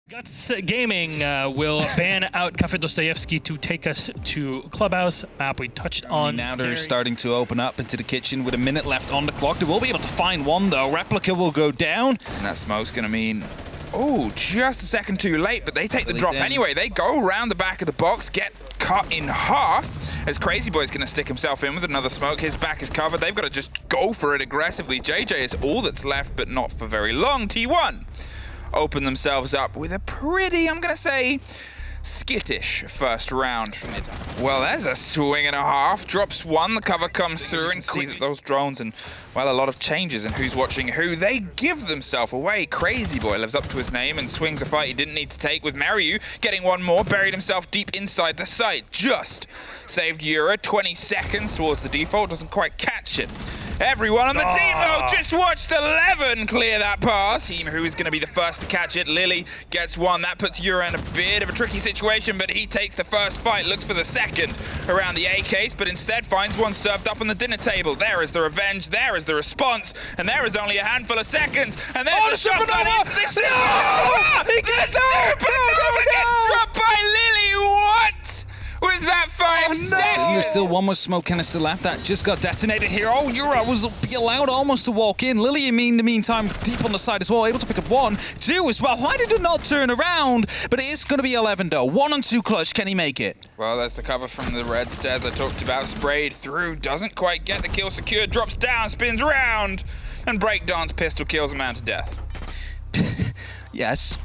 Guts Gaming will ban out Cafe Dostoyevsky to take us to Clubhouse map we touched on. Now they're starting to open up into the kitchen with a minute left on the clock. They will be able to find one though. Replica will go down. And that smoke's going to mean, oh, just a second too late, but they take the drop anyway. They go around the back of the box, get cut in half, as Crazy Boy's going to stick himself in with another smoke. His back is covered. They've got to just go for it aggressively. JJ is all that's left, but not for very long. T1 open themselves up with a pretty, I'm going to say, skittish first round from it. Well, there's a swing and a half. Drops one, the cover comes through, and see that those drones and, well, a lot of changes in who's watching who. They give themselves away. Crazy Boy lives up to his name and swings a fight he didn't need to take, with Mariu getting one more, buried himself deep inside the site. Just saved Euro, 20 seconds towards the default, doesn't quite catch it. Everyone on the team, though, just watched 11 clear that pass. Team who is going to be the first to catch it. Lily gets one. That puts Euro in a bit of a tricky situation, but he takes the first fight, looks for the second around the A case, but instead finds one served up on the dinner table. There is the revenge, there is the response, and there is only a handful of seconds. And there's the supernova! He gets supernova gets dropped by Lily. What was that 5 seconds? There's still one more smoke canister left that just got detonated here. Oh, Euro was allowed almost to walk in. Lily, in the meantime, deep on the side as well, able to pick up 1, 2 as well. Why did it not turn around? But it is going to be 11 though. 1 and 2 clutch. Can he make it? Well, there's the cover from the red stairs I talked about. Sprayed through, doesn't quite get the kill secured, drops down, spins round, and breakdance pistol kills a man to death. Yes,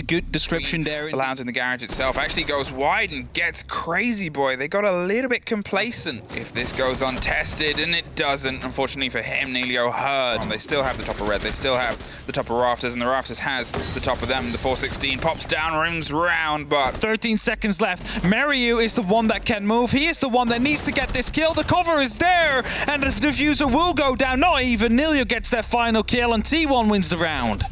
good description there. The lounge in the garage itself actually goes wide and gets Crazy Boy. They got a little bit complacent. If this goes untested, and it doesn't, unfortunately for him, Neilio heard. They still have the top of red, they still have the top of rafters, and the rafters has the top of them. The 416 pops down, rims round, but 13 seconds left. Mariu is the one that can move. He is the one that needs to get this kill. The cover is there, and the diffuser will go down. Not even Neilio gets their final kill, and T1 wins the round.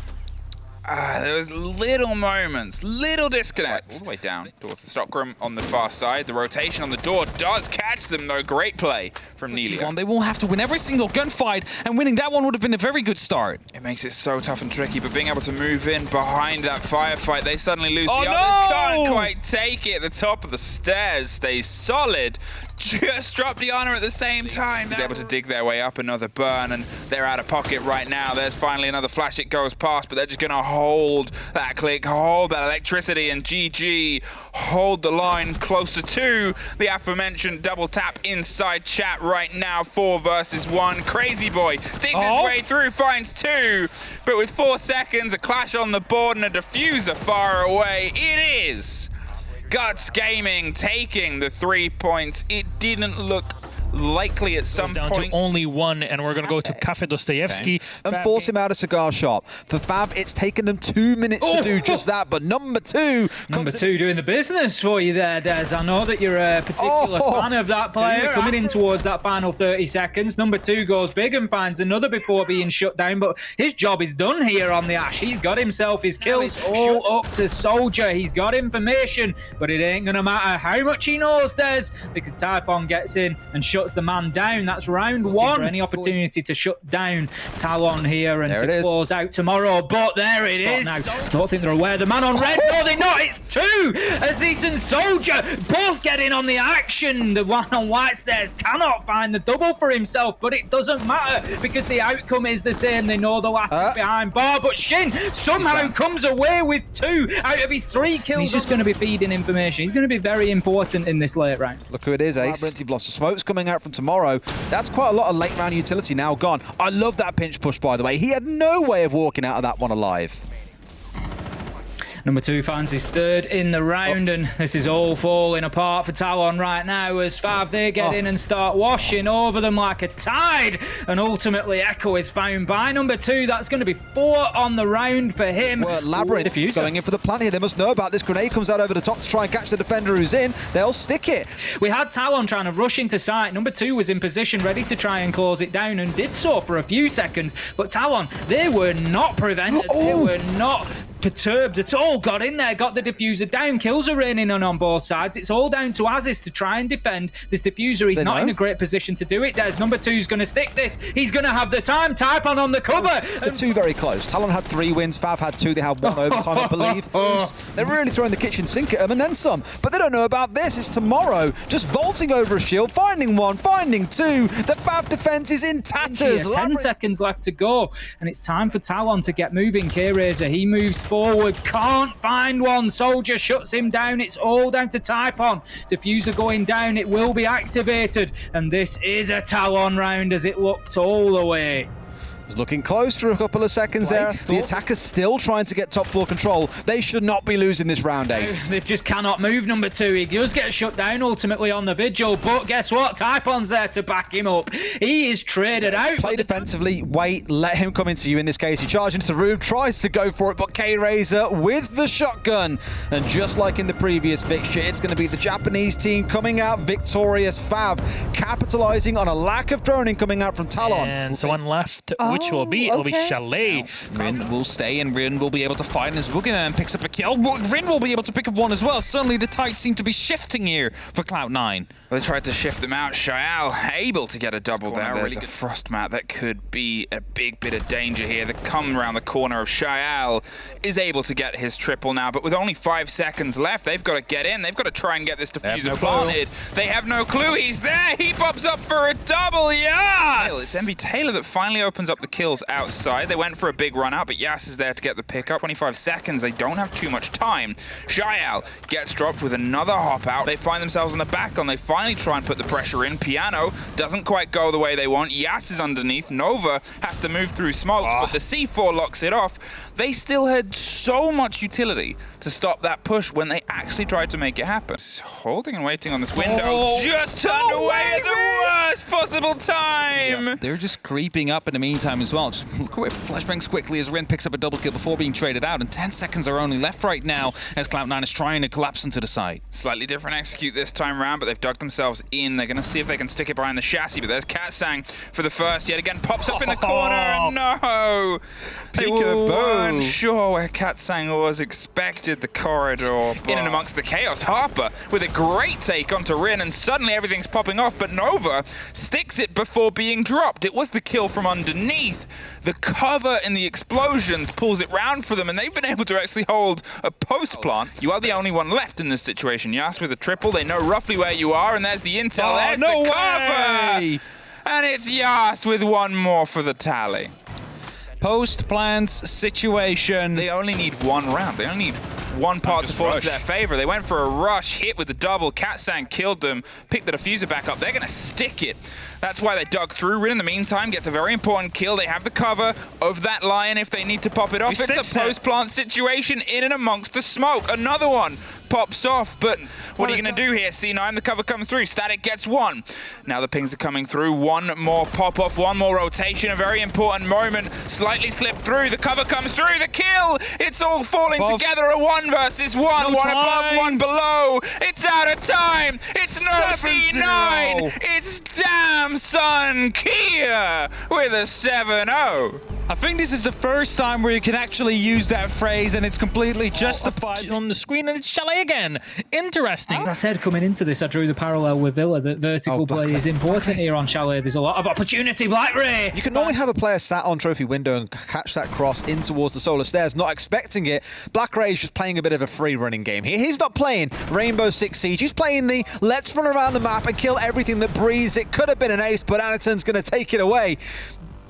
There was little moments, little disconnects. All the way down towards the stockroom on the far side. The rotation on the door does catch them, though. Great play from Neilio. They will have to win every single gunfight, and winning that one would have been a very good start. It makes it so tough and tricky, but being able to move in behind that firefight, they suddenly lose. Oh, the others can't quite take it. The top of the stairs stays solid. Just dropped the honor at the same time. He's able to dig their way up another burn, and they're out of pocket right now. There's finally another flash. It goes past, but they're just going to hold that click, hold that electricity, and GG hold the line closer to the aforementioned double tap inside chat right now. 4 versus 1. Crazy Boy digs his way through, finds 2, but with 4 seconds, a clash on the board and a diffuser far away. It is Guts Gaming taking the 3 points. It didn't look likely at some down point. to only 1, and we're going to go to Cafe Dostoyevsky. And force him out of cigar shop. For Fab, it's taken them 2 minutes to do just that, but number 2... Number 2 doing the business for you there, Des. I know that you're a particular fan of that player. Coming in towards that final 30 seconds. Number 2 goes big and finds another before being shut down, but his job is done here on the Ash. He's got himself his kills all up to Soldier. He's got information, but it ain't going to matter how much he knows, Des, because Typhon gets in and shuts the man down. That's round 1. For any opportunity to shut down Talon here and to close out tomorrow, but there it is. Now, don't think they're aware. The man on red, no, they're not. It's 2. Aziz and Soldier both getting on the action. The one on white stairs cannot find the double for himself, but it doesn't matter because the outcome is the same. They know the last is behind bar, but Shin somehow comes away with 2 out of his 3 kills. He's just going to be feeding information. He's going to be very important in this late round. Look who it is, Ace. Labyrinth Blossom. Smoke's coming out from tomorrow. That's quite a lot of late round utility now gone. I love that pinch push, by the way. He had no way of walking out of that one alive. Number 2 finds his 3rd in the round, and this is all falling apart for Talon right now as Fav, they get in and start washing over them like a tide, and ultimately Echo is found by number 2. That's going to be 4 on the round for him. Well, Labyrinth going in for the plan here. They must know about this. Grenade comes out over the top to try and catch the defender who's in. They'll stick it. We had Talon trying to rush into sight. Number 2 was in position, ready to try and close it down, and did so for a few seconds, but Talon, they were not prevented. They were not perturbed at all. Got in there, got the diffuser down. Kills are raining on both sides. It's all down to Aziz to try and defend this diffuser. He's not in a great position to do it. There's number 2's going to stick this. He's going to have the time. Typon on the cover. The two very close. Talon had 3 wins. Fav had 2. They had 1 overtime, I believe. They're really throwing the kitchen sink at them and then some. But they don't know about this. It's tomorrow. Just vaulting over a shield, finding 1, finding 2. The Fav defense is in tatters. 10 seconds left to go, and it's time for Talon to get moving. K-Razor, he moves forward, can't find one. Soldier shuts him down. It's all down to Typon. Diffuser going down. It will be activated, and this is a Talon round as it looked all the way. Was looking close for a couple of seconds there. The attackers still trying to get top floor control. They should not be losing this round, Ace. They just cannot move number 2. He does get shut down ultimately on the vigil, but guess what? Typon's there to back him up. He is traded out. Play defensively, wait, let him come into you. In this case, he charges into the room, tries to go for it, but K-Razor with the shotgun. And just like in the previous fixture, it's going to be the Japanese team coming out victorious. Fav capitalizing on a lack of droning coming out from Talon. And someone left, which will be, it'll be Chalet. Rin will stay, and Rin will be able to find his boogeyman, picks up a kill. Rin will be able to pick up 1 as well. Suddenly the tides seem to be shifting here for Cloud9. They tried to shift them out. Shael able to get a double there. There's a frost mat that could be a big bit of danger here. The come around the corner of Shael is able to get his triple now, but with only 5 seconds left, they've got to get in. They've got to try and get this diffuser planted. They have no clue. He's there. He pops up for a double. Yes! It's Envy Taylor that finally opens up the kills outside. They went for a big run out, but Yas is there to get the pickup. 25 seconds. They don't have too much time. Shael gets dropped with another hop out. They find themselves on the back on. They finally try and put the pressure in. Piano doesn't quite go the way they want. Yas is underneath. Nova has to move through smokes, but the C4 locks it off. They still had so much utility to stop that push when they actually tried to make it happen. Holding and waiting on this window. Just turned away at the worst possible time. Yep. They're just creeping up in the meantime as well. Just look away from flashbangs quickly as Rin picks up a double kill before being traded out, and 10 seconds are only left right now as Cloud9 is trying to collapse into the side. Slightly different execute this time around, but they've dug themselves in. They're going to see if they can stick it behind the chassis, but there's Katsang for the first. Yet again, pops up in the corner. No! They weren't sure where Katsang was expected. The corridor in and amongst the chaos. Harper with a great take onto Rin, and suddenly everything's popping off, but Nova sticks it before being dropped. It was the kill from underneath. The cover in the explosions pulls it round for them, and they've been able to actually hold a post plant. You are the only one left in this situation. Yas with a triple. They know roughly where you are, and there's the intel. There's the cover! And it's Yas with 1 more for the tally. Post-plants situation. They only need 1 round. They only need 1 part to fall into their favor. They went for a rush, hit with the double. Katsang killed them, picked the diffuser back up. They're going to stick it. That's why they dug through. Rin, in the meantime, gets a very important kill. They have the cover of that lion if they need to pop it off. It's the post-plant situation in and amongst the smoke. Another one pops off, but what are you going to do here, C9? The cover comes through. Static gets 1. Now the pings are coming through. 1 more pop-off, 1 more rotation. A very important moment. Slightly slipped through. The cover comes through. The kill! It's all falling together. A 1 versus 1. 1 above, 1 below. It's out of time. It's no C9. It's damn son Kia with a 7-0. I think this is the first time where you can actually use that phrase and it's completely justified. On the screen, and it's Chalet again. Interesting. As I said, coming into this, I drew the parallel with Villa that vertical play is important here on Chalet. There's a lot of opportunity. Black Ray. You can normally have a player sat on trophy window and catch that cross in towards the solar stairs, not expecting it. Black Ray is just playing a bit of a free running game here. He's not playing Rainbow Six Siege. He's playing the let's run around the map and kill everything that breathes. It could have been an ace, but Anaton's going to take it away.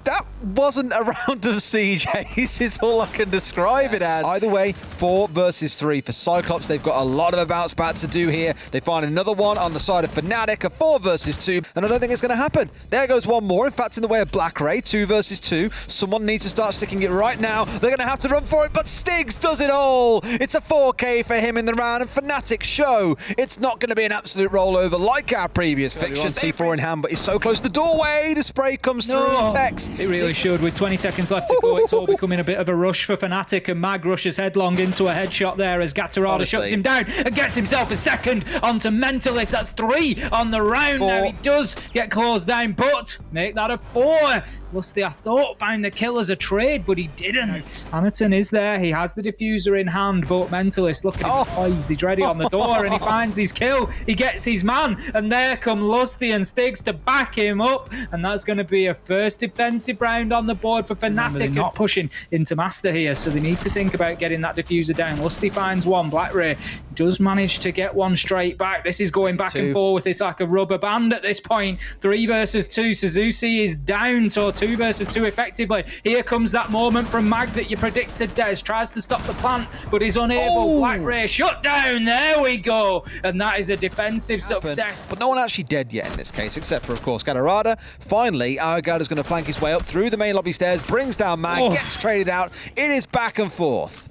That wasn't a round of Siege Ace, is all I can describe it as. Either way, 4 versus 3 for Cyclops. They've got a lot of a bounce back to do here. They find another one on the side of FNATIC, a 4 versus 2, and I don't think it's going to happen. There goes 1 more. In fact, in the way of Black Ray, 2 versus 2. Someone needs to start sticking it right now. They're going to have to run for it, but Stigs does it all. It's a 4K for him in the round, and FNATIC show it's not going to be an absolute rollover like our previous fiction. C4 in hand, but he's so close to the doorway. The spray comes through. Text It really should. With 20 seconds left to go, it's all becoming a bit of a rush for FNATIC, and Mag rushes headlong into a headshot there as Gatorada shuts him down and gets himself a second onto Mentalist. That's 3 on the round now. He does get closed down, but make that a 4. Lusty, I thought, found the kill as a trade, but he didn't. Anaton is there. He has the diffuser in hand, but Mentalist, look at him poised. He's ready on the door, and he finds his kill. He gets his man, and there come Lusty and Stiggs to back him up, and that's going to be a first defensive round on the board for FNATIC. They're not pushing into Master here, so they need to think about getting that diffuser down. Lusty finds one. BlackRay does manage to get one straight back. This is going back and forth. It's like a rubber band at this point. 3 versus 2. Suzuki is down, so 2 versus 2 effectively. Here comes that moment from Mag that you predicted. Des tries to stop the plant, but is unable. BlackRay shut down. There we go. And that is a defensive success. But no one actually dead yet in this case, except for, of course, Gatorada. Finally, Argada's going to flank his way up through the main lobby stairs, brings down Mag, gets traded out. It is back and forth.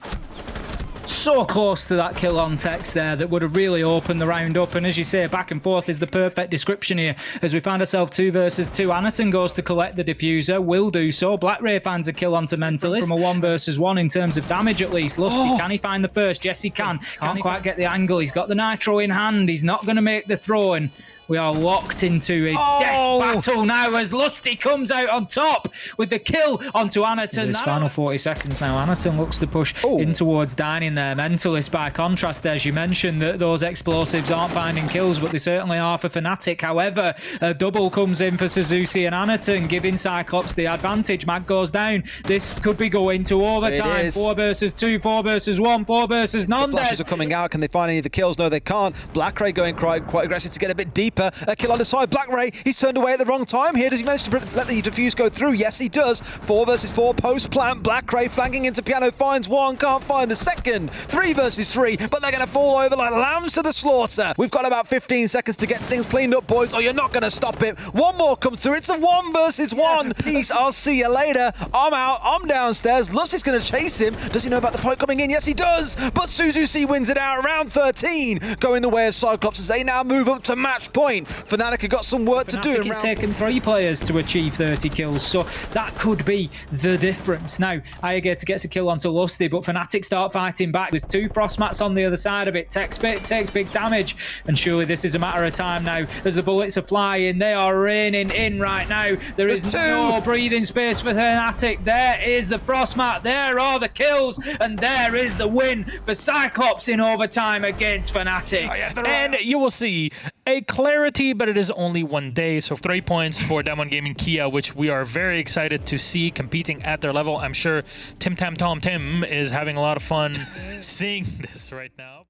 So close to that kill on text there that would have really opened the round up, and as you say, back and forth is the perfect description here as we find ourselves 2 versus 2. Anaton goes to collect the diffuser, will do so. BlackRay finds a kill onto Mentalist from a 1 versus 1 in terms of damage at least. Lusty, can he find the first? Yes, he can. Can't quite get the angle. He's got the nitro in hand. He's not going to make the throw, and we are locked into a death battle now as Lusty comes out on top with the kill onto Anaton. This final 40 seconds now. Anaton looks to push in towards dining there. Mentalist, by contrast, as you mentioned, that those explosives aren't finding kills, but they certainly are for FNATIC. However, a double comes in for Suzuki and Anaton, giving Cyclops the advantage. Mag goes down. This could be going to overtime. 4 versus 2, 4 versus 1, 4 versus none. The flashes are coming out. Can they find any of the kills? No, they can't. BlackRay going quite aggressive to get a bit deeper. A kill on the side. BlackRay, he's turned away at the wrong time here. Does he manage to let the diffuse go through? Yes, he does. 4 versus 4 post-plant. BlackRay flanking into Piano, finds one, can't find the second. 3 versus 3, but they're going to fall over like lambs to the slaughter. We've got about 15 seconds to get things cleaned up, boys, or you're not going to stop it. One more comes through. It's a 1 versus 1. Peace, I'll see you later. I'm out. I'm downstairs. Lusty's going to chase him. Does he know about the fight coming in? Yes, he does. But Suzuki wins it out. Round 13 going the way of Cyclops as they now move up to match point. FNATIC have got some work to do. It's taken 3 players to achieve 30 kills, so that could be the difference. Now, Ayagator gets a kill onto Lusty, but FNATIC start fighting back. There's 2 frost mats on the other side of it. Takes big damage, and surely this is a matter of time now as the bullets are flying. They are raining in right now. There is no breathing space for FNATIC. There is the frost mat. There are the kills, and there is the win for Cyclops in overtime against FNATIC. And you will see a clarity, but it is only 1 day, so 3 points for Demon Gaming Kia, which we are very excited to see competing at their level. I'm sure Tim Tam Tom Tim is having a lot of fun seeing this right now.